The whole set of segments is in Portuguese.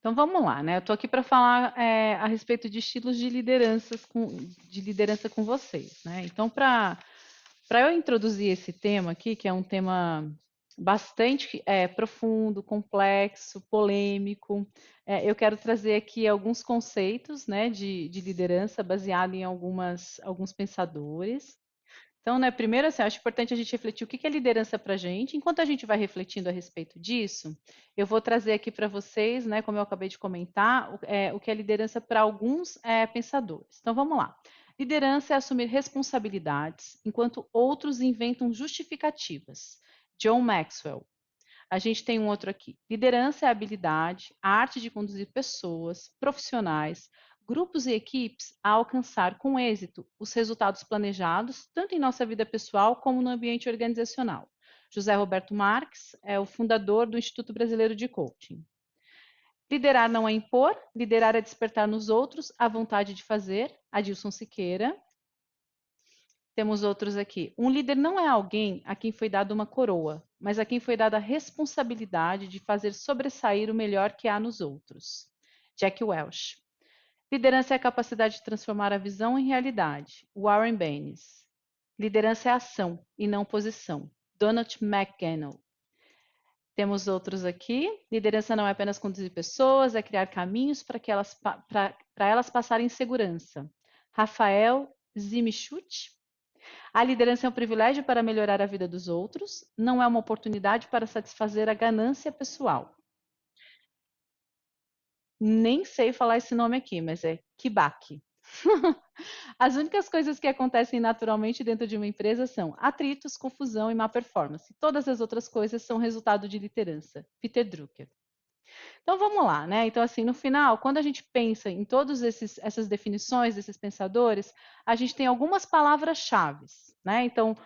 Então vamos lá, né? Eu estou aqui para falar a respeito de estilos de liderança com vocês, né? Então, para eu introduzir esse tema aqui, que é um tema bastante profundo, complexo, polêmico, eu quero trazer aqui alguns conceitos, né, de liderança baseado em alguns pensadores. Então, né, primeiro, assim, acho importante a gente refletir o que é liderança para a gente. Enquanto a gente vai refletindo a respeito disso, eu vou trazer aqui para vocês, né, como eu acabei de comentar, o que é liderança para alguns pensadores. Então, vamos lá. Liderança é assumir responsabilidades, enquanto outros inventam justificativas. John Maxwell. A gente tem um outro aqui. Liderança é a habilidade, a arte de conduzir pessoas, profissionais, grupos e equipes a alcançar com êxito os resultados planejados, tanto em nossa vida pessoal como no ambiente organizacional. José Roberto Marques é o fundador do Instituto Brasileiro de Coaching. Liderar não é impor, liderar é despertar nos outros a vontade de fazer. Adilson Siqueira. Temos outros aqui. Um líder não é alguém a quem foi dada uma coroa, mas a quem foi dada a responsabilidade de fazer sobressair o melhor que há nos outros. Jack Welch. Liderança é a capacidade de transformar a visão em realidade. Warren Bennis. Liderança é ação e não posição. Donald McGannell. Temos outros aqui. Liderança não é apenas conduzir pessoas, é criar caminhos para elas passarem em segurança. Rafael Zimichut. A liderança é um privilégio para melhorar a vida dos outros, não é uma oportunidade para satisfazer a ganância pessoal. Nem sei falar esse nome aqui, mas é Kibaki. As únicas coisas que acontecem naturalmente dentro de uma empresa são atritos, confusão e má performance. Todas as outras coisas são resultado de liderança. Peter Drucker. Então vamos lá, né? Então, assim, no final, quando a gente pensa em todas essas definições desses pensadores, a gente tem algumas palavras-chave, né? Então,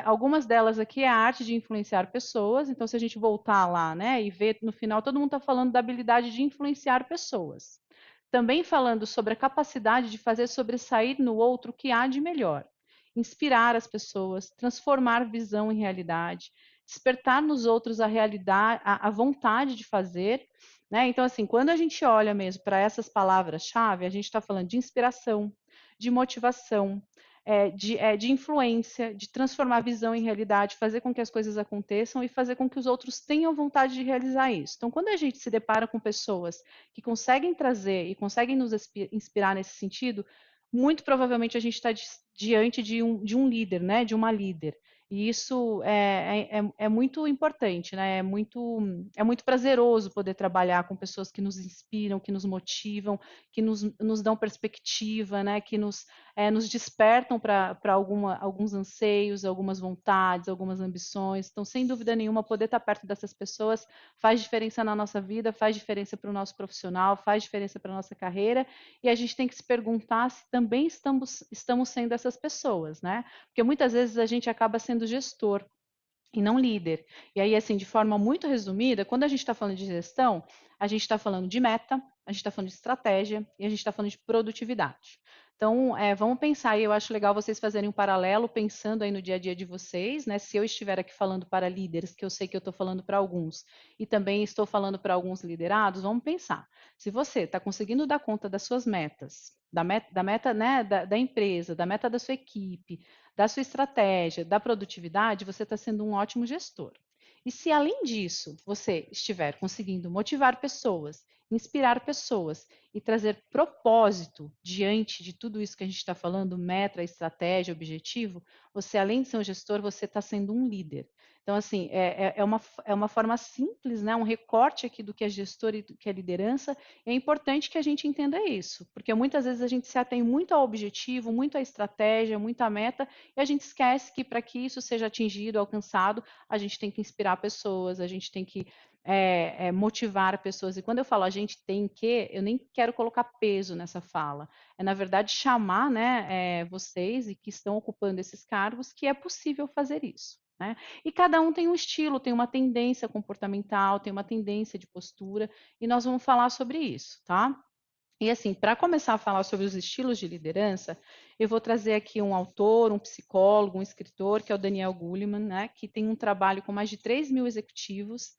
algumas delas aqui é a arte de influenciar pessoas. Então, se a gente voltar lá, né, e ver no final, todo mundo está falando da habilidade de influenciar pessoas. Também falando sobre a capacidade de fazer sobressair no outro o que há de melhor. Inspirar as pessoas, transformar visão em realidade, despertar nos outros a realidade, a vontade de fazer, né? Então, assim, quando a gente olha mesmo para essas palavras-chave, a gente está falando de inspiração, de motivação, de influência, de transformar a visão em realidade, fazer com que as coisas aconteçam e fazer com que os outros tenham vontade de realizar isso. Então, quando a gente se depara com pessoas que conseguem trazer e conseguem nos inspirar nesse sentido, muito provavelmente a gente está diante de um líder, né? De uma líder. E isso é muito importante, né? É muito prazeroso poder trabalhar com pessoas que nos inspiram, que nos motivam, que nos dão perspectiva, né? Que nos despertam para alguns anseios, algumas vontades, algumas ambições. Então, sem dúvida nenhuma, poder estar perto dessas pessoas faz diferença na nossa vida, faz diferença para o nosso profissional, faz diferença para a nossa carreira. E a gente tem que se perguntar se também estamos sendo essas pessoas, né? Porque muitas vezes a gente acaba sendo gestor e não líder. E aí, assim, de forma muito resumida, quando a gente está falando de gestão, a gente está falando de meta, a gente está falando de estratégia e a gente está falando de produtividade. Então, vamos pensar aí, eu acho legal vocês fazerem um paralelo, pensando aí no dia a dia de vocês, né? Se eu estiver aqui falando para líderes, que eu sei que eu estou falando para alguns, e também estou falando para alguns liderados, vamos pensar. Se você está conseguindo dar conta das suas metas, da meta, né, da empresa, da meta da sua equipe, da sua estratégia, da produtividade, você está sendo um ótimo gestor. E se além disso você estiver conseguindo motivar pessoas, inspirar pessoas e trazer propósito diante de tudo isso que a gente está falando, meta, estratégia, objetivo, você além de ser um gestor, você está sendo um líder. Então, assim, é uma forma simples, né? Um recorte aqui do que é gestor e do que é liderança. É importante que a gente entenda isso, porque muitas vezes a gente se atém muito ao objetivo, muito à estratégia, muito à meta, e a gente esquece que para que isso seja atingido, alcançado, a gente tem que inspirar pessoas, a gente tem que motivar pessoas. E quando eu falo a gente tem que, eu nem quero colocar peso nessa fala. É, na verdade, chamar, né, vocês e que estão ocupando esses cargos que é possível fazer isso. Né? E cada um tem um estilo, tem uma tendência comportamental, tem uma tendência de postura, e nós vamos falar sobre isso, tá? E assim, para começar a falar sobre os estilos de liderança, eu vou trazer aqui um autor, um psicólogo, um escritor, que é o Daniel Goleman, né, que tem um trabalho com mais de 3 mil executivos,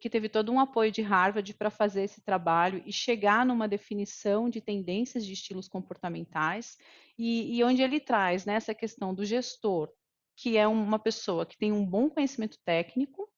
que teve todo um apoio de Harvard para fazer esse trabalho e chegar numa definição de tendências de estilos comportamentais, e onde ele traz, né, essa questão do gestor, que é uma pessoa que tem um bom conhecimento técnico,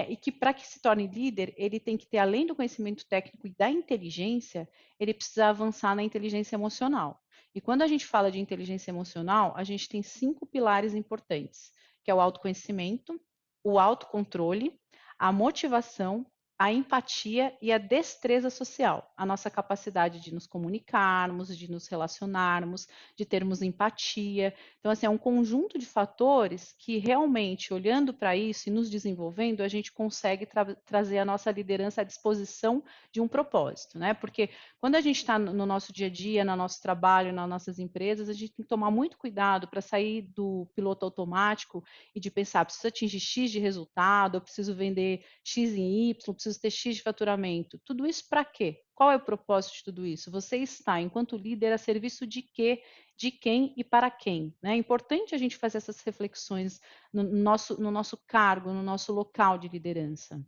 e que para que se torne líder, ele tem que ter, além do conhecimento técnico e da inteligência, ele precisa avançar na inteligência emocional. E quando a gente fala de inteligência emocional, a gente tem 5 pilares importantes, que é o autoconhecimento, o autocontrole, a motivação, a empatia e a destreza social, a nossa capacidade de nos comunicarmos, de nos relacionarmos, de termos empatia. Então, assim, é um conjunto de fatores que realmente, olhando para isso e nos desenvolvendo, a gente consegue trazer a nossa liderança à disposição de um propósito, né? Porque quando a gente está no nosso dia a dia, no nosso trabalho, nas nossas empresas, a gente tem que tomar muito cuidado para sair do piloto automático e de pensar, preciso atingir X de resultado, eu preciso vender X em Y, preciso ter X de faturamento. Tudo isso para quê? Qual é o propósito de tudo isso? Você está, enquanto líder, a serviço de quê, de quem e para quem? Né? É importante a gente fazer essas reflexões no nosso cargo, no nosso local de liderança.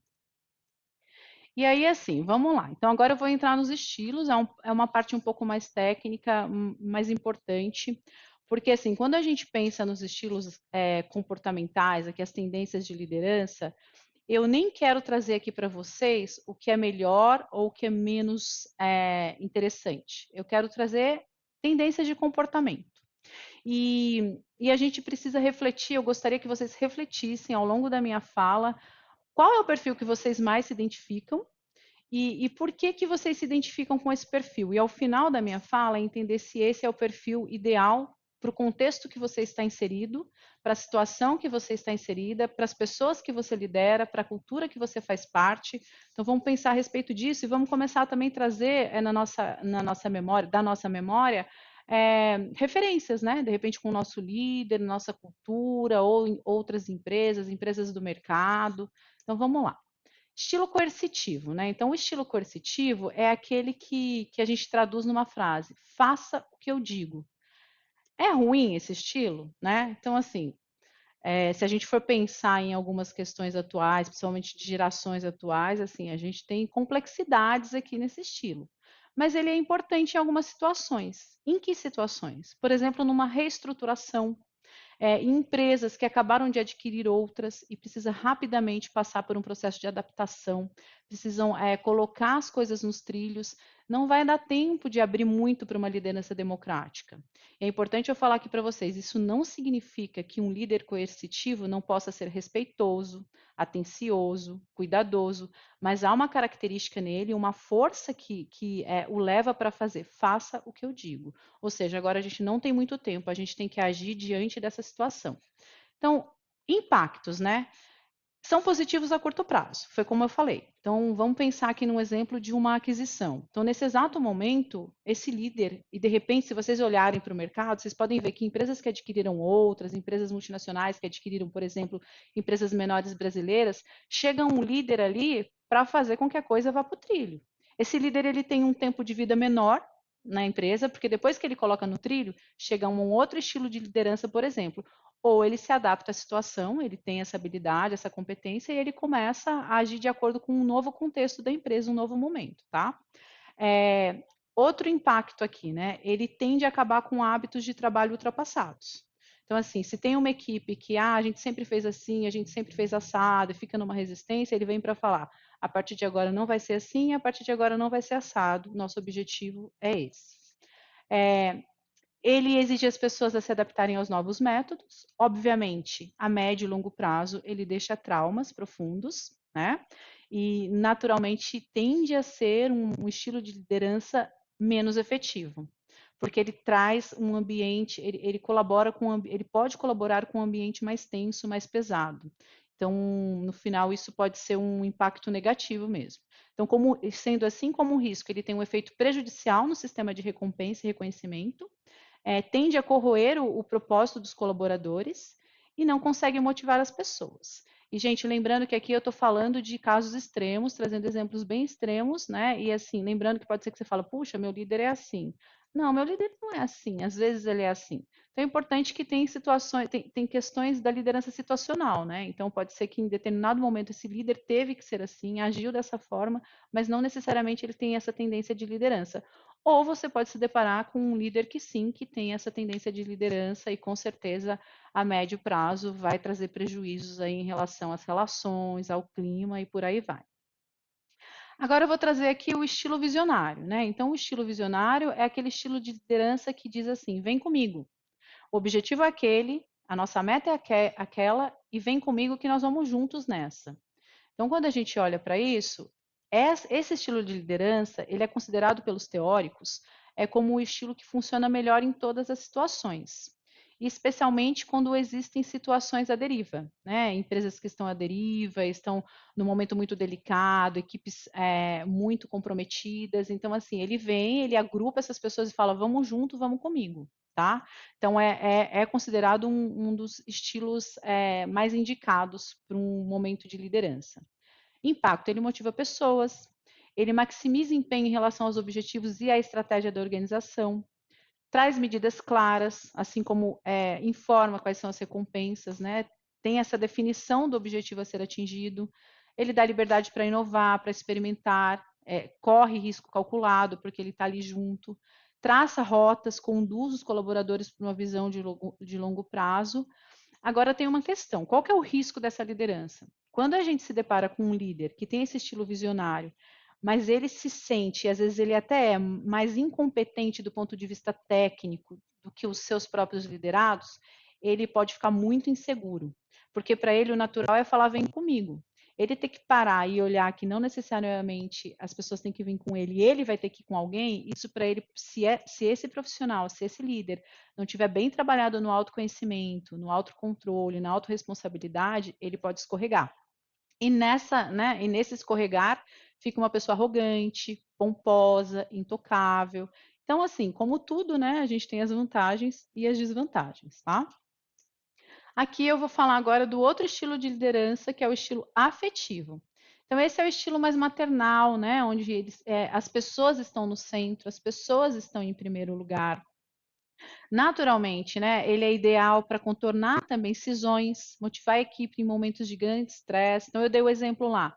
E aí, assim, vamos lá. Então, agora eu vou entrar nos estilos, é uma parte um pouco mais técnica, mais importante, porque, assim, quando a gente pensa nos estilos comportamentais, aqui as tendências de liderança, eu nem quero trazer aqui para vocês o que é melhor ou o que é menos interessante. Eu quero trazer tendências de comportamento. E a gente precisa refletir, eu gostaria que vocês refletissem ao longo da minha fala, qual é o perfil que vocês mais se identificam e por que que vocês se identificam com esse perfil? E ao final da minha fala, entender se esse é o perfil ideal para o contexto que você está inserido, para a situação que você está inserida, para as pessoas que você lidera, para a cultura que você faz parte. Então vamos pensar a respeito disso e vamos começar também a trazer na nossa memória, da nossa memória, referências, né? De repente com o nosso líder, nossa cultura, ou em outras empresas, empresas do mercado. Então vamos lá. Estilo coercitivo, né? Então, o estilo coercitivo é aquele que a gente traduz numa frase: faça o que eu digo. É ruim esse estilo, né? Então, assim, se a gente for pensar em algumas questões atuais, principalmente de gerações atuais, assim, a gente tem complexidades aqui nesse estilo. Mas ele é importante em algumas situações. Em que situações? Por exemplo, numa reestruturação, em empresas que acabaram de adquirir outras e precisa rapidamente passar por um processo de adaptação, precisam colocar as coisas nos trilhos, não vai dar tempo de abrir muito para uma liderança democrática. É importante eu falar aqui para vocês, isso não significa que um líder coercitivo não possa ser respeitoso, atencioso, cuidadoso, mas há uma característica nele, uma força que o leva para fazer, faça o que eu digo. Ou seja, agora a gente não tem muito tempo, a gente tem que agir diante dessa situação. Então, impactos, né? São positivos a curto prazo, foi como eu falei. Então, vamos pensar aqui num exemplo de uma aquisição. Então, nesse exato momento, esse líder, e de repente, se vocês olharem para o mercado, vocês podem ver que empresas que adquiriram outras, empresas multinacionais que adquiriram, por exemplo, empresas menores brasileiras, chega um líder ali para fazer com que a coisa vá para o trilho. Esse líder ele tem um tempo de vida menor na empresa, porque depois que ele coloca no trilho, chega um outro estilo de liderança, por exemplo, ou ele se adapta à situação, ele tem essa habilidade, essa competência, e ele começa a agir de acordo com um novo contexto da empresa, um novo momento, tá? É, outro impacto aqui, né? Ele tende a acabar com hábitos de trabalho ultrapassados. Então, assim, se tem uma equipe que a gente sempre fez assim, a gente sempre fez assado, e fica numa resistência, ele vem para falar: a partir de agora não vai ser assim, a partir de agora não vai ser assado. Nosso objetivo é esse. É, ele exige as pessoas a se adaptarem aos novos métodos. Obviamente, a médio e longo prazo, ele deixa traumas profundos, né? E, naturalmente, tende a ser um estilo de liderança menos efetivo, porque ele traz um ambiente, ele colabora ele pode colaborar com um ambiente mais tenso, mais pesado. Então, no final, isso pode ser um impacto negativo mesmo. Então, sendo assim como um risco, ele tem um efeito prejudicial no sistema de recompensa e reconhecimento, tende a corroer o propósito dos colaboradores e não consegue motivar as pessoas. E, gente, lembrando que aqui eu estou falando de casos extremos, trazendo exemplos bem extremos, né? E assim, lembrando que pode ser que você fale, puxa, meu líder é assim. Não, meu líder não é assim, às vezes ele é assim. Então é importante que tem situações, tem questões da liderança situacional, né? Então pode ser que em determinado momento esse líder teve que ser assim, agiu dessa forma, mas não necessariamente ele tem essa tendência de liderança. Ou você pode se deparar com um líder que sim, que tem essa tendência de liderança e com certeza a médio prazo vai trazer prejuízos aí em relação às relações, ao clima e por aí vai. Agora eu vou trazer aqui o estilo visionário, né? Então, o estilo visionário é aquele estilo de liderança que diz assim: vem comigo, o objetivo é aquele, a nossa meta é aquela, e vem comigo que nós vamos juntos nessa. Então, quando a gente olha para isso, esse estilo de liderança, ele é considerado pelos teóricos como o estilo que funciona melhor em todas as situações, especialmente quando existem situações à deriva, né? Empresas que estão à deriva, estão num momento muito delicado, equipes muito comprometidas. Então, assim, ele vem, ele agrupa essas pessoas e fala: vamos junto, vamos comigo. Tá? Então, é considerado um dos estilos mais indicados para um momento de liderança. Impacto, ele motiva pessoas, ele maximiza empenho em relação aos objetivos e à estratégia da organização, traz medidas claras, assim como informa quais são as recompensas, né? Tem essa definição do objetivo a ser atingido, ele dá liberdade para inovar, para experimentar, corre risco calculado, porque ele está ali junto, traça rotas, conduz os colaboradores para uma visão de longo prazo. Agora tem uma questão: qual que é o risco dessa liderança? Quando a gente se depara com um líder que tem esse estilo visionário, mas ele se sente, às vezes ele até é mais incompetente do ponto de vista técnico do que os seus próprios liderados, ele pode ficar muito inseguro, porque para ele o natural é falar vem comigo. Ele tem que parar e olhar que não necessariamente as pessoas têm que vir com ele, ele vai ter que ir com alguém. Isso para ele, se esse profissional, se esse líder não tiver bem trabalhado no autoconhecimento, no autocontrole, na autorresponsabilidade, ele pode escorregar. E nesse escorregar fica uma pessoa arrogante, pomposa, intocável. Então, assim, como tudo, né, a gente tem as vantagens e as desvantagens, tá? Aqui eu vou falar agora do outro estilo de liderança, que é o estilo afetivo. Então, esse é o estilo mais maternal, né, onde as pessoas estão no centro, as pessoas estão em primeiro lugar. Naturalmente, né, ele é ideal para contornar também cisões, motivar a equipe em momentos de grande estresse. Então, eu dei o exemplo lá.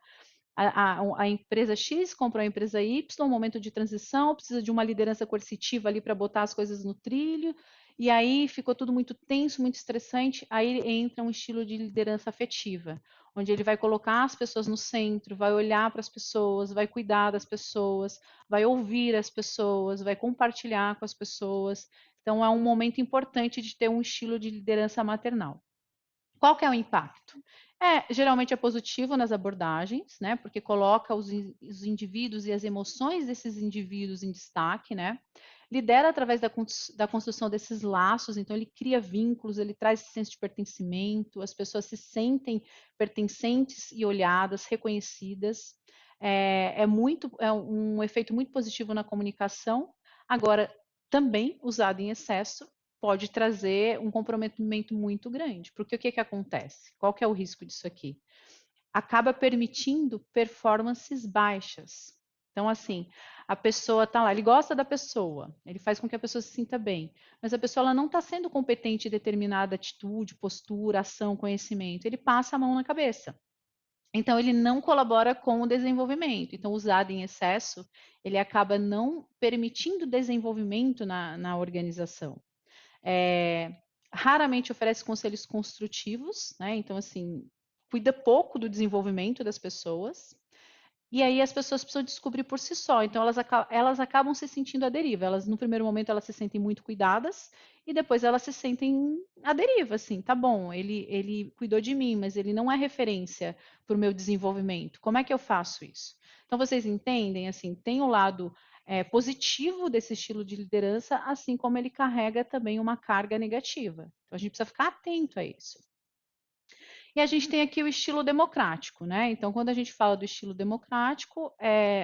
A empresa X comprou a empresa Y, um momento de transição, precisa de uma liderança coercitiva ali para botar as coisas no trilho, e aí ficou tudo muito tenso, muito estressante. Aí entra um estilo de liderança afetiva, onde ele vai colocar as pessoas no centro, vai olhar para as pessoas, vai cuidar das pessoas, vai ouvir as pessoas, vai compartilhar com as pessoas. Então, é um momento importante de ter um estilo de liderança maternal. Qual que é o impacto? Geralmente é positivo nas abordagens, né? Porque coloca os indivíduos e as emoções desses indivíduos em destaque, né? Lidera através da construção desses laços, então ele cria vínculos, ele traz esse senso de pertencimento, as pessoas se sentem pertencentes e olhadas, reconhecidas. É um efeito muito positivo na comunicação. Agora, também usado em excesso, pode trazer um comprometimento muito grande. Porque o que acontece? Qual que é o risco disso aqui? Acaba permitindo performances baixas. Então, assim, a pessoa está lá, ele gosta da pessoa, ele faz com que a pessoa se sinta bem, mas a pessoa ela não está sendo competente em determinada atitude, postura, ação, conhecimento. Ele passa a mão na cabeça. Então, ele não colabora com o desenvolvimento. Então, usado em excesso, ele acaba não permitindo desenvolvimento na organização. É, raramente oferece conselhos construtivos, né? Então, assim, cuida pouco do desenvolvimento das pessoas. E aí as pessoas precisam descobrir por si só. Então, elas acabam se sentindo à deriva. Elas, no primeiro momento, elas se sentem muito cuidadas e depois elas se sentem à deriva, assim, tá bom, ele cuidou de mim, mas ele não é referência para o meu desenvolvimento. Como é que eu faço isso? Então, vocês entendem, assim, tem o lado positivo desse estilo de liderança, assim como ele carrega também uma carga negativa. Então, a gente precisa ficar atento a isso. E a gente tem aqui o estilo democrático, né? Então, quando a gente fala do estilo democrático,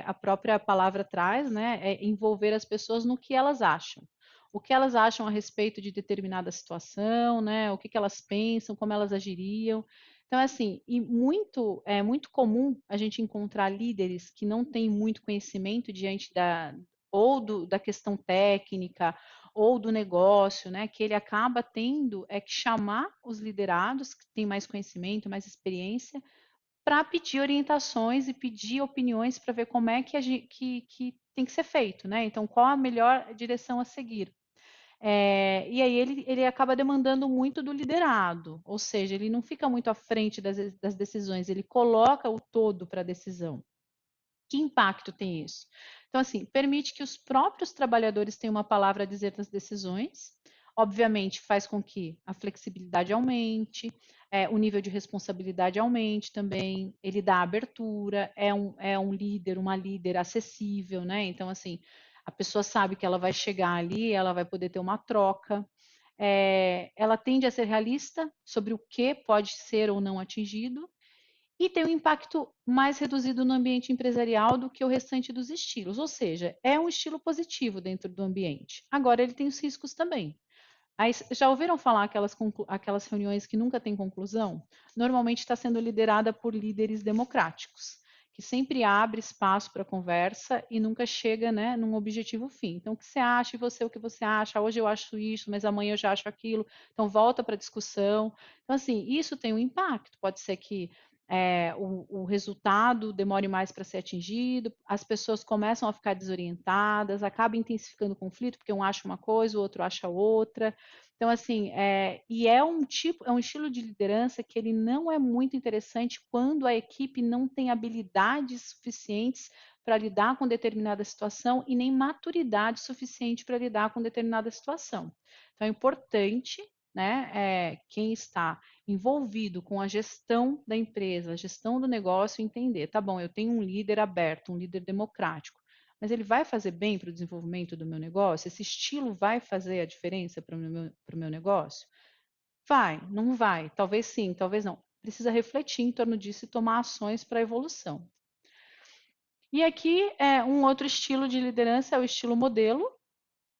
a própria palavra traz, né? É envolver as pessoas no que elas acham. O que elas acham a respeito de determinada situação, né? O que elas pensam, como elas agiriam. Então, assim, é muito comum a gente encontrar líderes que não têm muito conhecimento diante da questão técnica ou do negócio, né? Que ele acaba tendo que chamar os liderados que têm mais conhecimento, mais experiência, para pedir orientações e pedir opiniões para ver como é que, que tem que ser feito, né? Então, qual a melhor direção a seguir? E aí ele acaba demandando muito do liderado, ou seja, ele não fica muito à frente das decisões, ele coloca o todo para a decisão. Que impacto tem isso? Então, assim, permite que os próprios trabalhadores tenham uma palavra a dizer nas decisões, obviamente faz com que a flexibilidade aumente, o nível de responsabilidade aumente também, ele dá abertura, é um líder, uma líder acessível, né? Então, assim, a pessoa sabe que ela vai chegar ali, ela vai poder ter uma troca, ela tende a ser realista sobre o que pode ser ou não atingido, e tem um impacto mais reduzido no ambiente empresarial do que o restante dos estilos, ou seja, é um estilo positivo dentro do ambiente. Agora, ele tem os riscos também. Aí, já ouviram falar aquelas reuniões que nunca têm conclusão? Normalmente está sendo liderada por líderes democráticos, que sempre abre espaço para conversa e nunca chega, né, num objetivo fim. Então, o que você acha e você o que você acha? Hoje eu acho isso, mas amanhã eu já acho aquilo. Então, volta para a discussão. Então, assim, isso tem um impacto. Pode ser que o resultado demore mais para ser atingido, as pessoas começam a ficar desorientadas, acaba intensificando o conflito, porque um acha uma coisa, o outro acha outra. Então, assim, é um estilo de liderança que ele não é muito interessante quando a equipe não tem habilidades suficientes para lidar com determinada situação e nem maturidade suficiente para lidar com determinada situação. Então, é importante, né, quem está envolvido com a gestão da empresa, a gestão do negócio, entender, tá bom, eu tenho um líder aberto, um líder democrático, mas ele vai fazer bem para o desenvolvimento do meu negócio? Esse estilo vai fazer a diferença para o meu negócio? Vai, não vai, talvez sim, talvez não. Precisa refletir em torno disso e tomar ações para a evolução. E aqui um outro estilo de liderança é o estilo modelo,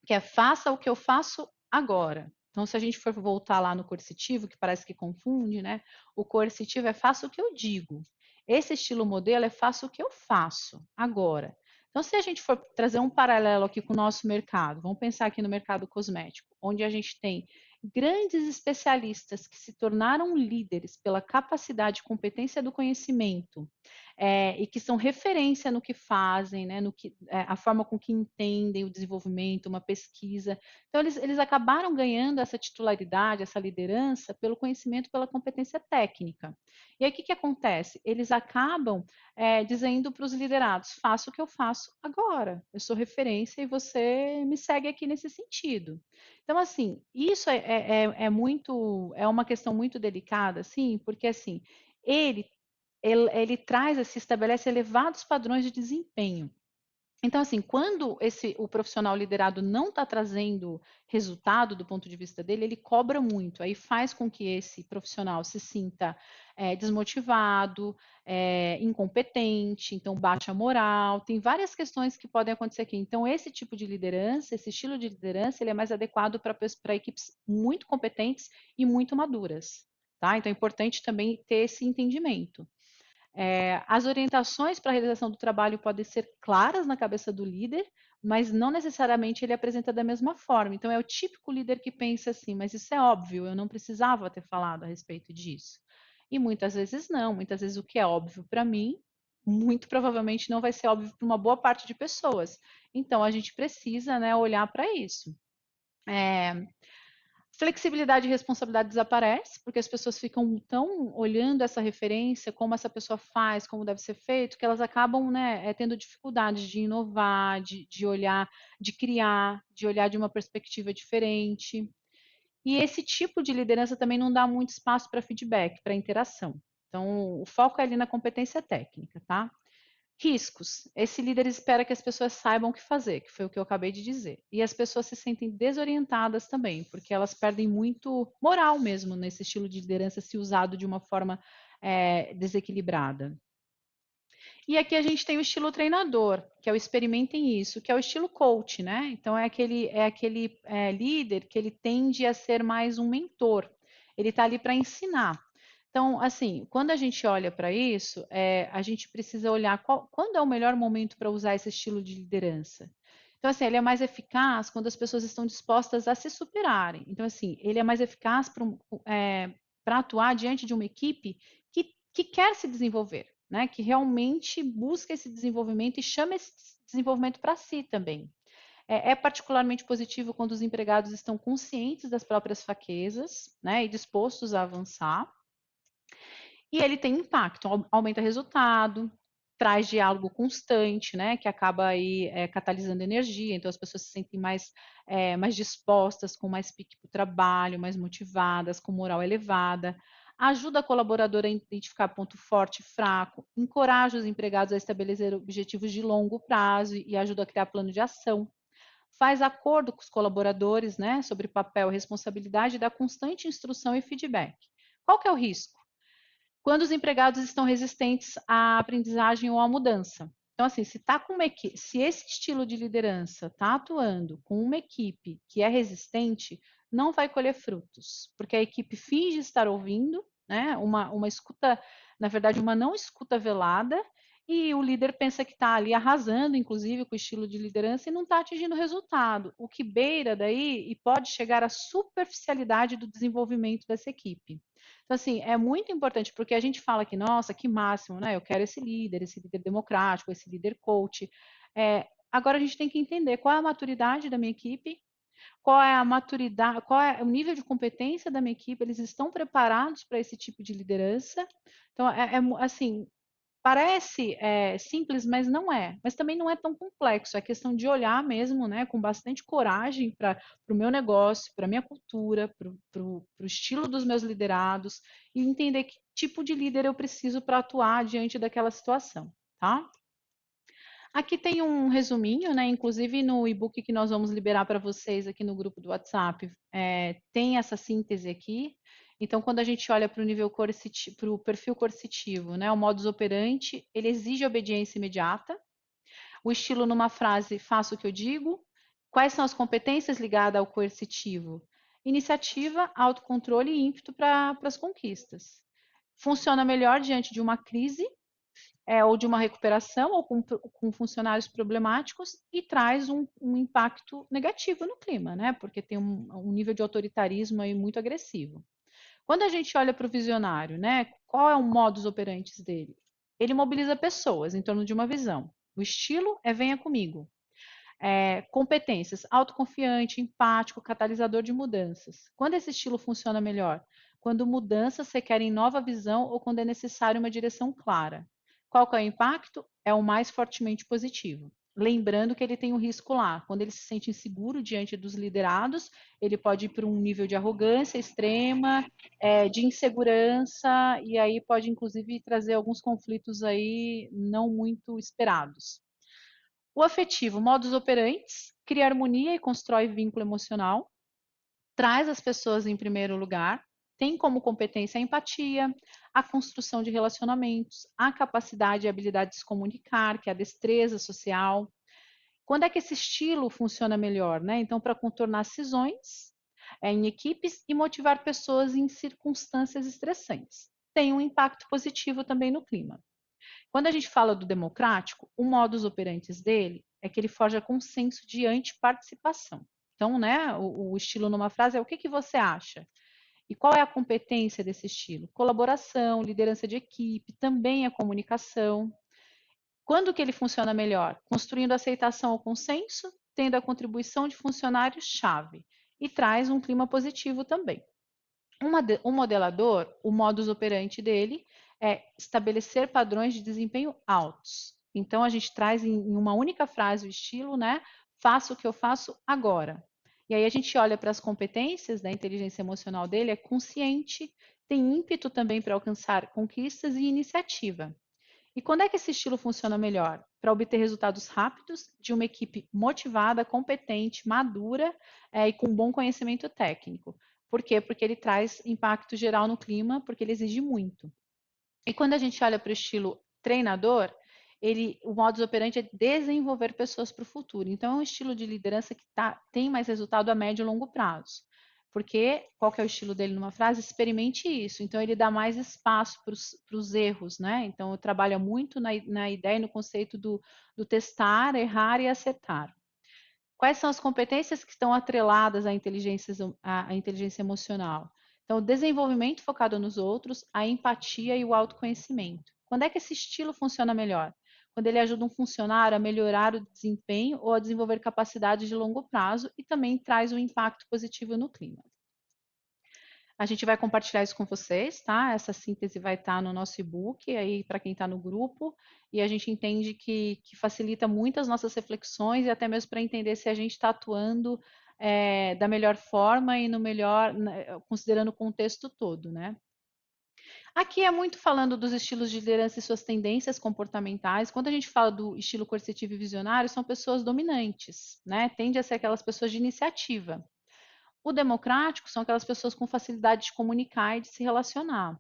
que é faça o que eu faço agora. Então, se a gente for voltar lá no coercitivo, que parece que confunde, né? O coercitivo é faça o que eu digo. Esse estilo modelo é faça o que eu faço agora. Então, se a gente for trazer um paralelo aqui com o nosso mercado, vamos pensar aqui no mercado cosmético, onde a gente tem grandes especialistas que se tornaram líderes pela capacidade e competência do conhecimento, e que são referência no que fazem, né, a forma com que entendem o desenvolvimento, uma pesquisa. Então, eles acabaram ganhando essa titularidade, essa liderança, pelo conhecimento, pela competência técnica. E aí, o que, que acontece? Eles acabam dizendo para os liderados: faça o que eu faço agora, eu sou referência e você me segue aqui nesse sentido. Então, assim, isso é uma questão muito delicada, assim, porque assim, ele ele traz, se estabelece elevados padrões de desempenho. Então, assim, quando o profissional liderado não está trazendo resultado do ponto de vista dele, ele cobra muito, aí faz com que esse profissional se sinta desmotivado, incompetente, então bate a moral, tem várias questões que podem acontecer aqui. Então, esse tipo de liderança, esse estilo de liderança, ele é mais adequado para equipes muito competentes e muito maduras, tá? Então, é importante também ter esse entendimento. As orientações para a realização do trabalho podem ser claras na cabeça do líder, mas não necessariamente ele apresenta da mesma forma. Então, é o típico líder que pensa assim, mas isso é óbvio, eu não precisava ter falado a respeito disso. E muitas vezes não, muitas vezes o que é óbvio para mim, muito provavelmente não vai ser óbvio para uma boa parte de pessoas. Então, a gente precisa, né, olhar para isso. Flexibilidade e responsabilidade desaparece, porque as pessoas ficam tão olhando essa referência, como essa pessoa faz, como deve ser feito, que elas acabam, né, tendo dificuldade de inovar, de olhar, de criar, de olhar de uma perspectiva diferente. E esse tipo de liderança também não dá muito espaço para feedback, para interação. Então, o foco é ali na competência técnica, tá? Riscos. Esse líder espera que as pessoas saibam o que fazer, que foi o que eu acabei de dizer. E as pessoas se sentem desorientadas também, porque elas perdem muito moral mesmo nesse estilo de liderança se usado de uma forma desequilibrada. E aqui a gente tem o estilo treinador, que é o experimentem isso, que é o estilo coach, né? Então é aquele líder que ele tende a ser mais um mentor. Ele está ali para ensinar. Então, assim, quando a gente olha para isso, a gente precisa olhar quando é o melhor momento para usar esse estilo de liderança. Então, assim, ele é mais eficaz quando as pessoas estão dispostas a se superarem. Então, assim, ele é mais eficaz para atuar diante de uma equipe que quer se desenvolver, né? Que realmente busca esse desenvolvimento e chama esse desenvolvimento para si também. É particularmente positivo quando os empregados estão conscientes das próprias fraquezas, né? E dispostos a avançar. E ele tem impacto, aumenta resultado, traz diálogo constante, né, que acaba aí catalisando energia, então as pessoas se sentem mais dispostas, com mais pique para o trabalho, mais motivadas, com moral elevada, ajuda a colaboradora a identificar ponto forte e fraco, encoraja os empregados a estabelecer objetivos de longo prazo e ajuda a criar plano de ação, faz acordo com os colaboradores, né, sobre papel e responsabilidade e dá constante instrução e feedback. Qual que é o risco? Quando os empregados estão resistentes à aprendizagem ou à mudança. Então, assim, se esse estilo de liderança está atuando com uma equipe que é resistente, não vai colher frutos, porque a equipe finge estar ouvindo, né? Uma escuta, na verdade, uma não escuta velada, e o líder pensa que está ali arrasando, inclusive, com o estilo de liderança e não está atingindo resultado, o que beira daí e pode chegar à superficialidade do desenvolvimento dessa equipe. Então, assim, é muito importante, porque a gente fala que, nossa, que máximo, né? Eu quero esse líder democrático, esse líder coach. Agora a gente tem que entender qual é a maturidade da minha equipe, qual é a maturidade, qual é o nível de competência da minha equipe, eles estão preparados para esse tipo de liderança. Então, assim, parece simples, mas não é. Mas também não é tão complexo. É questão de olhar mesmo, né, com bastante coragem para o meu negócio, para a minha cultura, para o estilo dos meus liderados e entender que tipo de líder eu preciso para atuar diante daquela situação, tá? Aqui tem um resuminho, né? Inclusive no e-book que nós vamos liberar para vocês aqui no grupo do WhatsApp, tem essa síntese aqui. Então, quando a gente olha para o nível coercitivo, para o perfil coercitivo, né? O modus operandi, ele exige obediência imediata. O estilo numa frase, faço o que eu digo. Quais são as competências ligadas ao coercitivo? Iniciativa, autocontrole e ímpeto para as conquistas. Funciona melhor diante de uma crise ou de uma recuperação, ou com funcionários problemáticos, e traz um impacto negativo no clima, né? Porque tem um nível de autoritarismo aí muito agressivo. Quando a gente olha para o visionário, né? Qual é o modus operandi dele? Ele mobiliza pessoas em torno de uma visão. O estilo é venha comigo. Competências, autoconfiante, empático, catalisador de mudanças. Quando esse estilo funciona melhor? Quando mudanças requerem nova visão ou quando é necessário uma direção clara. Qual que é o impacto? É o mais fortemente positivo. Lembrando que ele tem um risco lá. Quando ele se sente inseguro diante dos liderados, ele pode ir para um nível de arrogância extrema, de insegurança, e aí pode, inclusive, trazer alguns conflitos aí não muito esperados. O afetivo, modus operandi, cria harmonia e constrói vínculo emocional, traz as pessoas em primeiro lugar, tem como competência a empatia, a construção de relacionamentos, a capacidade e habilidade de se comunicar, que é a destreza social. Quando é que esse estilo funciona melhor, né? Então, para contornar cisões em equipes e motivar pessoas em circunstâncias estressantes. Tem um impacto positivo também no clima. Quando a gente fala do democrático, o modus operandi dele é que ele forja consenso de antiparticipação. Então, né, o estilo numa frase é o que você acha? E qual é a competência desse estilo? Colaboração, liderança de equipe, também a comunicação. Quando que ele funciona melhor? Construindo aceitação ao consenso, tendo a contribuição de funcionários-chave e traz um clima positivo também. Um modelador, o modus operandi dele é estabelecer padrões de desempenho altos. Então, a gente traz em uma única frase o estilo, né? Faço o que eu faço agora. E aí a gente olha para as competências da inteligência emocional dele, é consciente, tem ímpeto também para alcançar conquistas e iniciativa. E quando é que esse estilo funciona melhor? Para obter resultados rápidos de uma equipe motivada, competente, madura e com bom conhecimento técnico. Por quê? Porque ele traz impacto geral no clima, porque ele exige muito. E quando a gente olha para o estilo treinador, o modus operandi é desenvolver pessoas para o futuro. Então, é um estilo de liderança que tem mais resultado a médio e longo prazo. Porque qual que é o estilo dele numa frase? Experimente isso. Então, ele dá mais espaço para os erros, né? Então, eu trabalho muito na ideia e no conceito do testar, errar e acertar. Quais são as competências que estão atreladas à inteligência emocional? Então, o desenvolvimento focado nos outros, a empatia e o autoconhecimento. Quando é que esse estilo funciona melhor? Quando ele ajuda um funcionário a melhorar o desempenho ou a desenvolver capacidades de longo prazo e também traz um impacto positivo no clima. A gente vai compartilhar isso com vocês, tá? Essa síntese vai estar no nosso e-book, aí para quem está no grupo, e a gente entende que facilita muito as nossas reflexões e até mesmo para entender se a gente está atuando da melhor forma e no melhor, considerando o contexto todo, né? Aqui é muito falando dos estilos de liderança e suas tendências comportamentais. Quando a gente fala do estilo coercitivo e visionário, são pessoas dominantes, né? Tende a ser aquelas pessoas de iniciativa. O democrático são aquelas pessoas com facilidade de comunicar e de se relacionar.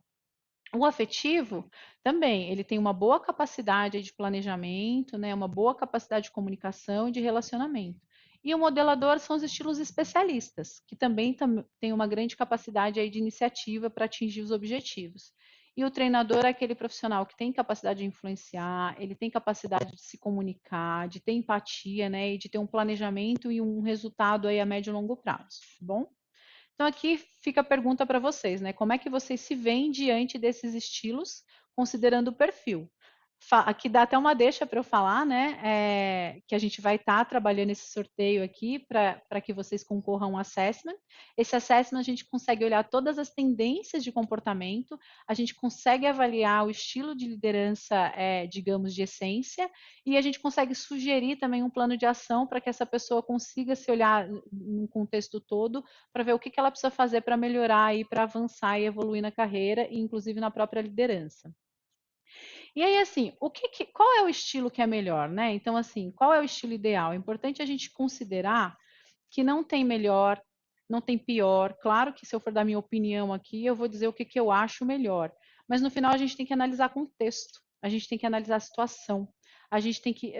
O afetivo também, ele tem uma boa capacidade de planejamento, né, uma boa capacidade de comunicação e de relacionamento. E o modelador são os estilos especialistas, que também têm uma grande capacidade aí de iniciativa para atingir os objetivos. E o treinador é aquele profissional que tem capacidade de influenciar, ele tem capacidade de se comunicar, de ter empatia, né, e de ter um planejamento e um resultado aí a médio e longo prazo, tá bom? Então aqui fica a pergunta para vocês, né? Como é que vocês se veem diante desses estilos, considerando o perfil? Aqui dá até uma deixa para eu falar, né? Que a gente vai estar trabalhando esse sorteio aqui para que vocês concorram a um assessment. Esse assessment a gente consegue olhar todas as tendências de comportamento, a gente consegue avaliar o estilo de liderança, digamos, de essência, e a gente consegue sugerir também um plano de ação para que essa pessoa consiga se olhar no contexto todo para ver o que ela precisa fazer para melhorar e para avançar e evoluir na carreira e inclusive na própria liderança. E aí, assim, qual é o estilo que é melhor, né? Então, assim, qual é o estilo ideal? É importante a gente considerar que não tem melhor, não tem pior. Claro que se eu for dar minha opinião aqui, eu vou dizer o que eu acho melhor. Mas no final a gente tem que analisar contexto, a gente tem que analisar a situação, a gente tem que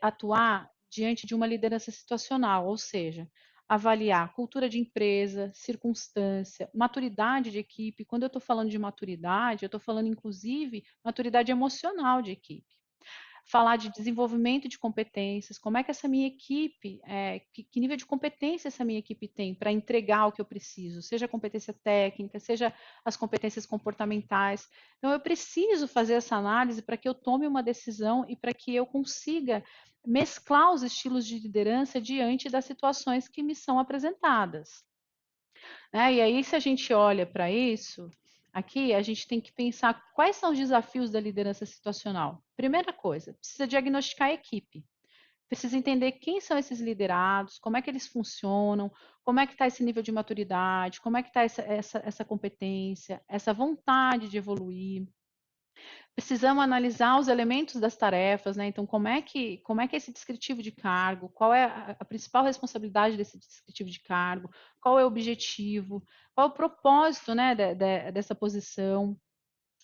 atuar diante de uma liderança situacional, ou seja, avaliar cultura de empresa, circunstância, maturidade de equipe. Quando eu estou falando de maturidade, eu estou falando inclusive maturidade emocional de equipe. Falar de desenvolvimento de competências, como é que essa minha equipe, que nível de competência essa minha equipe tem para entregar o que eu preciso, seja a competência técnica, seja as competências comportamentais. Então, eu preciso fazer essa análise para que eu tome uma decisão e para que eu consiga mesclar os estilos de liderança diante das situações que me são apresentadas. Né? E aí, se a gente olha para isso, aqui a gente tem que pensar quais são os desafios da liderança situacional. Primeira coisa, precisa diagnosticar a equipe. Precisa entender quem são esses liderados, como é que eles funcionam, como é que está esse nível de maturidade, como é que está essa competência, essa vontade de evoluir. Precisamos analisar os elementos das tarefas, né? Então, como é que é esse descritivo de cargo? Qual é a principal responsabilidade desse descritivo de cargo? Qual é o objetivo? Qual é o propósito, né, dessa posição?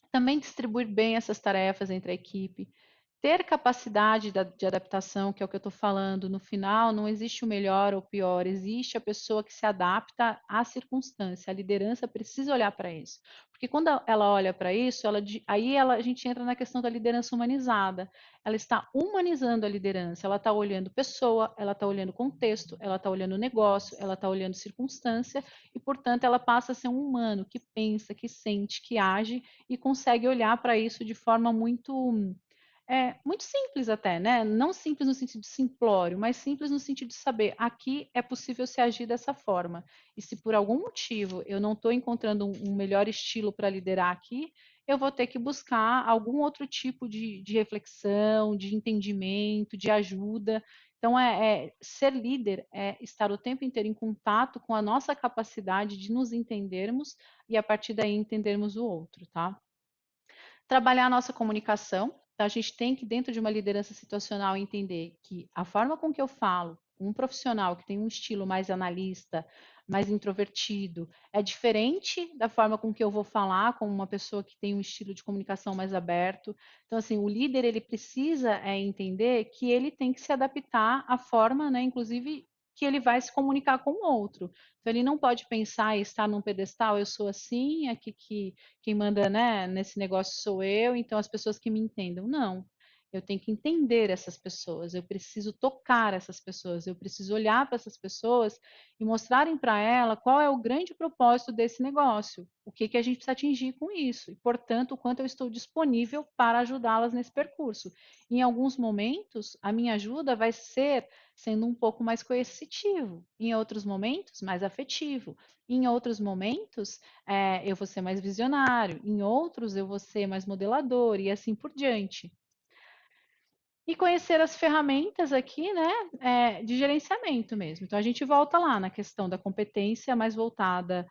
Também distribuir bem essas tarefas entre a equipe, ter capacidade de adaptação, que é o que eu estou falando, no final não existe o melhor ou o pior, existe a pessoa que se adapta à circunstância, a liderança precisa olhar para isso, porque quando ela olha para isso, a gente entra na questão da liderança humanizada, ela está humanizando a liderança, ela está olhando pessoa, ela está olhando contexto, ela está olhando negócio, ela está olhando circunstância, e portanto ela passa a ser um humano que pensa, que sente, que age, e consegue olhar para isso de forma muito simples até, né? Não simples no sentido de simplório, mas simples no sentido de saber aqui é possível se agir dessa forma. E se por algum motivo eu não estou encontrando um melhor estilo para liderar aqui, eu vou ter que buscar algum outro tipo de reflexão, de entendimento, de ajuda. Então, ser líder é estar o tempo inteiro em contato com a nossa capacidade de nos entendermos e, a partir daí, entendermos o outro, tá? Trabalhar a nossa comunicação. Então, a gente tem que, dentro de uma liderança situacional, entender que a forma com que eu falo, um profissional que tem um estilo mais analista, mais introvertido, é diferente da forma com que eu vou falar com uma pessoa que tem um estilo de comunicação mais aberto. Então, assim, o líder, ele precisa entender que ele tem que se adaptar à forma, né, inclusive, que ele vai se comunicar com o outro. Então, ele não pode pensar e estar num pedestal, eu sou assim, aqui que quem manda, né, nesse negócio sou eu, então as pessoas que me entendam. Não. Eu tenho que entender essas pessoas, eu preciso tocar essas pessoas, eu preciso olhar para essas pessoas e mostrarem para ela qual é o grande propósito desse negócio, o que, que a gente precisa atingir com isso, e, portanto, o quanto eu estou disponível para ajudá-las nesse percurso. Em alguns momentos, a minha ajuda vai ser sendo um pouco mais coercitivo, em outros momentos, mais afetivo, em outros momentos, eu vou ser mais visionário, em outros, eu vou ser mais modelador e assim por diante. E conhecer as ferramentas aqui, né, de gerenciamento mesmo. Então, a gente volta lá na questão da competência mais voltada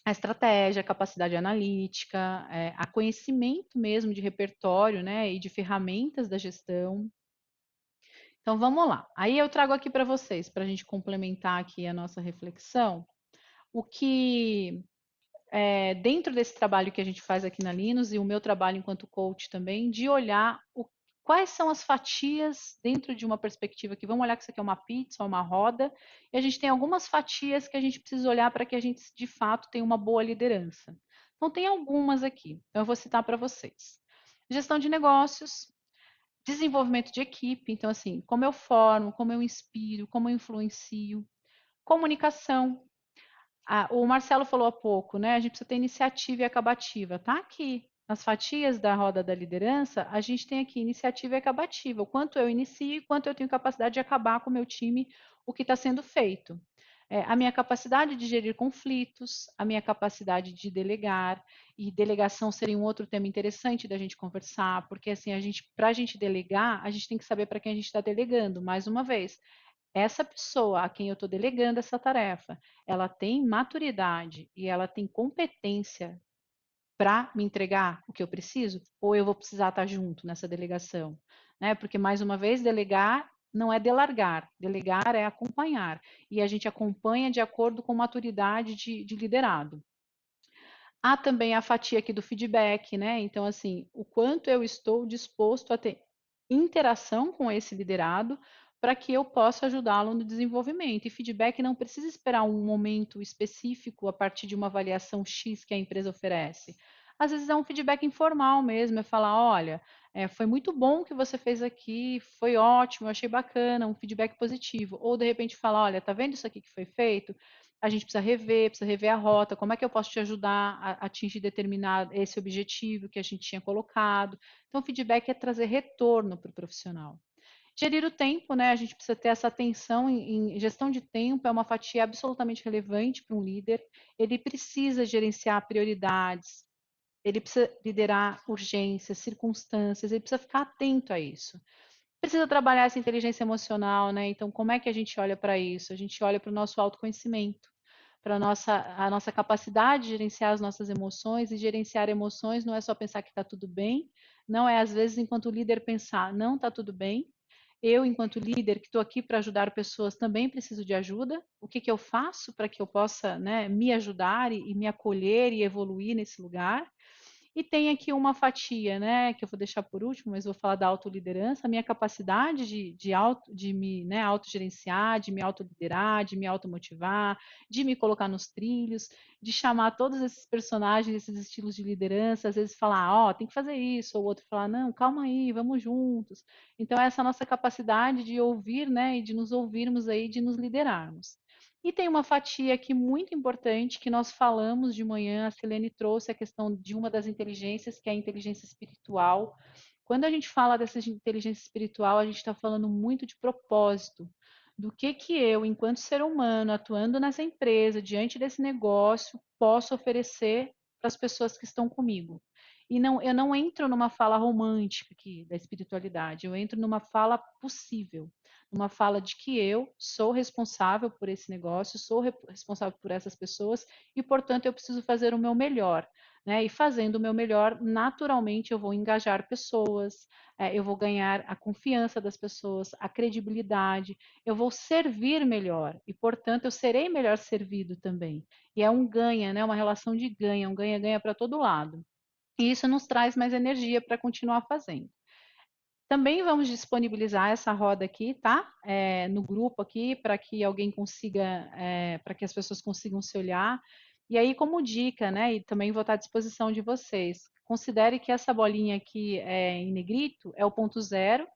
à estratégia, à capacidade analítica, a conhecimento mesmo de repertório, né, e de ferramentas da gestão. Então, vamos lá. Aí eu trago aqui para vocês, para a gente complementar aqui a nossa reflexão, o que dentro desse trabalho que a gente faz aqui na Linus e o meu trabalho enquanto coach também, de olhar quais são as fatias dentro de uma perspectiva que vamos olhar que isso aqui é uma pizza, uma roda, e a gente tem algumas fatias que a gente precisa olhar para que a gente de fato tenha uma boa liderança. Então tem algumas aqui, então eu vou citar para vocês. Gestão de negócios, desenvolvimento de equipe, então assim, como eu formo, como eu inspiro, como eu influencio, comunicação, o Marcelo falou há pouco, né? A gente precisa ter iniciativa e acabativa. Tá aqui. Nas fatias da roda da liderança, a gente tem aqui iniciativa e acabativa. O quanto eu inicio e quanto eu tenho capacidade de acabar com o meu time, o que está sendo feito. A minha capacidade de gerir conflitos, a minha capacidade de delegar, e delegação seria um outro tema interessante da gente conversar, porque assim, para a gente delegar, a gente tem que saber para quem a gente está delegando, mais uma vez essa pessoa a quem eu estou delegando essa tarefa, ela tem maturidade e ela tem competência para me entregar o que eu preciso? Ou eu vou precisar estar junto nessa delegação? Né? Porque, mais uma vez, delegar não é delargar, delegar é acompanhar. E a gente acompanha de acordo com maturidade de liderado. Há também a fatia aqui do feedback, né? Então, assim, o quanto eu estou disposto a ter interação com esse liderado para que eu possa ajudá-lo no desenvolvimento. E feedback não precisa esperar um momento específico a partir de uma avaliação X que a empresa oferece. Às vezes é um feedback informal mesmo, é falar, olha, foi muito bom o que você fez aqui, foi ótimo, eu achei bacana, um feedback positivo. Ou de repente falar, olha, tá vendo isso aqui que foi feito? A gente precisa rever a rota, como é que eu posso te ajudar a atingir determinado esse objetivo que a gente tinha colocado. Então, o feedback é trazer retorno para o profissional. Gerir o tempo, né? A gente precisa ter essa atenção em gestão de tempo, é uma fatia absolutamente relevante para um líder. Ele precisa gerenciar prioridades, ele precisa liderar urgências, circunstâncias, ele precisa ficar atento a isso. Precisa trabalhar essa inteligência emocional, né? Então, como é que a gente olha para isso? A gente olha para o nosso autoconhecimento, para a nossa capacidade de gerenciar as nossas emoções, e gerenciar emoções não é só pensar que está tudo bem, não é às vezes enquanto líder pensar, não está tudo bem. Eu, enquanto líder, que estou aqui para ajudar pessoas, também preciso de ajuda. O que, que eu faço para que eu possa, né, me ajudar e me acolher e evoluir nesse lugar? E tem aqui uma fatia, né, que eu vou deixar por último, mas vou falar da autoliderança, a minha capacidade de me, né, autogerenciar, de me autoliderar, de me automotivar, de me colocar nos trilhos, de chamar todos esses personagens, esses estilos de liderança, às vezes falar, ó, oh, tem que fazer isso, ou outro falar, não, calma aí, vamos juntos. Então, essa nossa capacidade de ouvir, né, e de nos ouvirmos aí, de nos liderarmos. E tem uma fatia aqui muito importante que nós falamos de manhã, a Silene trouxe a questão de uma das inteligências, que é a inteligência espiritual. Quando a gente fala dessa inteligência espiritual, a gente está falando muito de propósito, do que eu, enquanto ser humano, atuando nessa empresa, diante desse negócio, posso oferecer para as pessoas que estão comigo. E não, eu não entro numa fala romântica aqui da espiritualidade, eu entro numa fala possível, numa fala de que eu sou responsável por esse negócio, sou responsável por essas pessoas e, portanto, eu preciso fazer o meu melhor. Né? E fazendo o meu melhor, naturalmente eu vou engajar pessoas, eu vou ganhar a confiança das pessoas, a credibilidade, eu vou servir melhor e, portanto, eu serei melhor servido também. E é um ganha, né? Uma relação de ganha, um ganha-ganha para todo lado. E isso nos traz mais energia para continuar fazendo. Também vamos disponibilizar essa roda aqui, tá? No grupo aqui, para que alguém consiga, para que as pessoas consigam se olhar. E aí, como dica, né? E também vou estar à disposição de vocês. Considere que essa bolinha aqui em negrito é o ponto zero.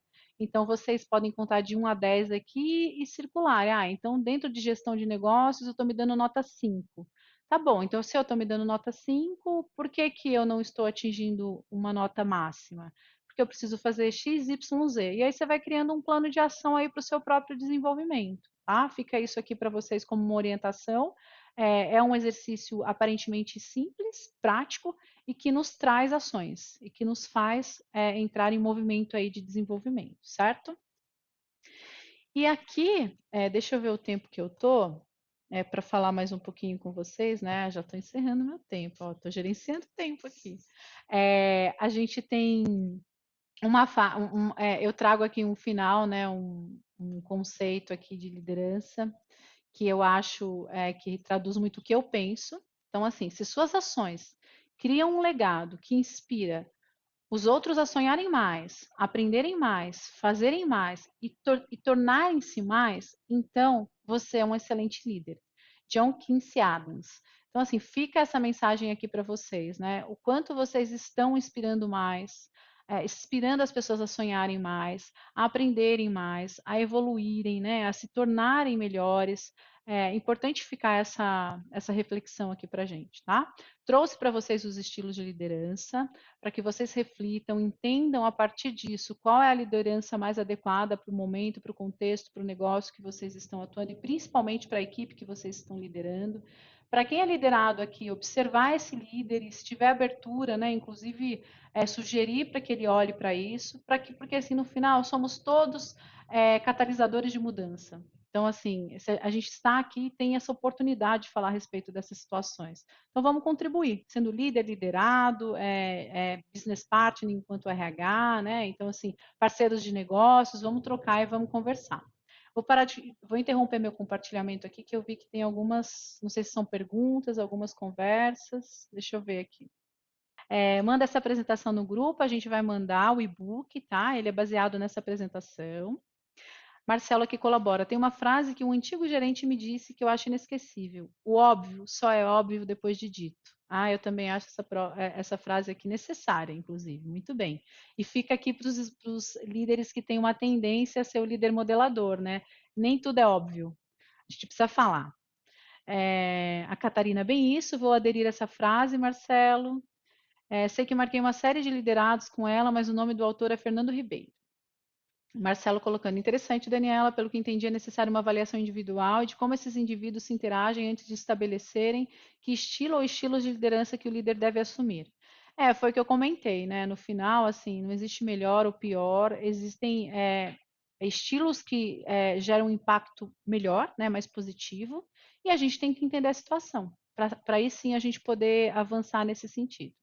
Então, vocês podem contar de 1 a 10 aqui e circular. Ah, então, dentro de gestão de negócios, eu estou me dando nota 5. Tá bom, então se eu estou me dando nota 5, por que que eu não estou atingindo uma nota máxima? Porque eu preciso fazer X, Y, Z. E aí você vai criando um plano de ação aí para o seu próprio desenvolvimento, tá? Fica isso aqui para vocês como uma orientação. É um exercício aparentemente simples, prático e que nos traz ações e que nos faz entrar em movimento aí de desenvolvimento, certo? E aqui, deixa eu ver o tempo que eu tô, para falar mais um pouquinho com vocês, né? Já estou encerrando meu tempo, estou gerenciando tempo aqui. A gente tem eu trago aqui um final, né, um conceito aqui de liderança que eu acho que traduz muito o que eu penso. Então, assim, se suas ações criam um legado que inspira os outros a sonharem mais, aprenderem mais, fazerem mais e tornarem-se mais, então você é um excelente líder. John Quincy Adams. Então, assim, fica essa mensagem aqui para vocês, né? O quanto vocês estão inspirando mais, inspirando as pessoas a sonharem mais, a aprenderem mais, a evoluírem, né? A se tornarem melhores. É importante ficar essa reflexão aqui para a gente, tá? Trouxe para vocês os estilos de liderança para que vocês reflitam, entendam a partir disso qual é a liderança mais adequada para o momento, para o contexto, para o negócio que vocês estão atuando e principalmente para a equipe que vocês estão liderando. Para quem é liderado aqui, observar esse líder e se tiver abertura, né, inclusive sugerir para que ele olhe para isso, porque assim no final somos todos catalisadores de mudança. Então, assim, a gente está aqui e tem essa oportunidade de falar a respeito dessas situações. Então, vamos contribuir, sendo líder, liderado, business partner enquanto RH, né? Então, assim, parceiros de negócios, vamos trocar e vamos conversar. Vou interromper meu compartilhamento aqui, que eu vi que tem algumas, não sei se são perguntas, algumas conversas. Deixa eu ver aqui. Manda essa apresentação no grupo, a gente vai mandar o e-book, tá? Ele é baseado nessa apresentação. Marcelo aqui colabora. Tem uma frase que um antigo gerente me disse que eu acho inesquecível. O óbvio só é óbvio depois de dito. Ah, eu também acho essa frase aqui necessária, inclusive. Muito bem. E fica aqui para os líderes que têm uma tendência a ser o líder modelador, né? Nem tudo é óbvio. A gente precisa falar. A Catarina, bem isso, vou aderir a essa frase, Marcelo. Sei que marquei uma série de liderados com ela, mas o nome do autor é Fernando Ribeiro. Marcelo colocando, interessante, Daniela, pelo que entendi, é necessária uma avaliação individual de como esses indivíduos se interagem antes de estabelecerem que estilo ou estilos de liderança que o líder deve assumir. Foi o que eu comentei, né? No final, assim, não existe melhor ou pior, existem estilos que geram um impacto melhor, né, mais positivo, e a gente tem que entender a situação, para aí sim a gente poder avançar nesse sentido.